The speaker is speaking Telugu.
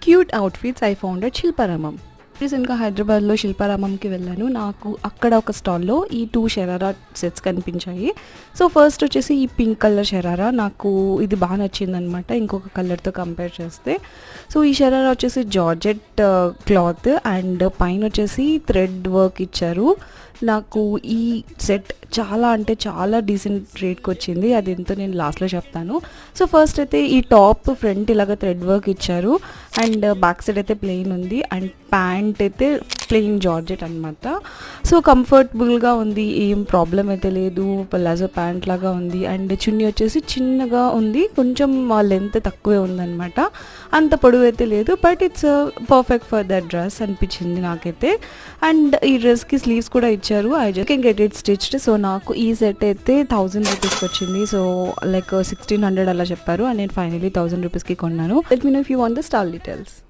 Cute outfits I found at Shilparamam. రీసెంట్గా హైదరాబాద్లో శిల్పారామంకి వెళ్ళాను. నాకు అక్కడ ఒక స్టాల్లో ఈ 2 షరారా సెట్స్ కనిపించాయి. సో ఫస్ట్ వచ్చేసి ఈ పింక్ కలర్ షరారా నాకు ఇది బాగా నచ్చిందనమాట ఇంకొక కలర్తో కంపేర్ చేస్తే. సో ఈ షరారా వచ్చేసి జార్జెట్ క్లాత్ అండ్ పైన వచ్చేసి థ్రెడ్ వర్క్ ఇచ్చారు. నాకు ఈ సెట్ చాలా అంటే చాలా డీసెంట్ రేట్కి వచ్చింది. అది ఎంతో నేను లాస్ట్లో చెప్తాను. సో ఫస్ట్ అయితే ఈ టాప్ ఫ్రంట్ ఇలాగ థ్రెడ్ వర్క్ ఇచ్చారు అండ్ బ్యాక్ సైడ్ అయితే ప్లెయిన్ ఉంది అండ్ ప్యాంట్ అయితే ప్లెయిన్ జార్జెట్ అనమాట. సో కంఫర్టబుల్గా ఉంది, ఏం ప్రాబ్లం అయితే లేదు. పలాజో ప్యాంట్ లాగా ఉంది అండ్ చున్నీ వచ్చేసి చిన్నగా ఉంది, కొంచెం లెంత్ తక్కువే ఉందన్నమాట, అంత పొడవు అయితే లేదు. But it's perfect for that dress అనిపించింది నాకైతే. అండ్ ఈ డ్రెస్కి స్లీవ్స్ కూడా ఇచ్చారు. I just can get it stitched. So నాకు ఈ సెట్ అయితే 1000 రూపీస్కి వచ్చింది. సో లైక్ 1600 అలా చెప్పారు అండ్ నేను ఫైనలీ 1000 రూపీస్కి కొన్నాను. Let me know if you want the stall details.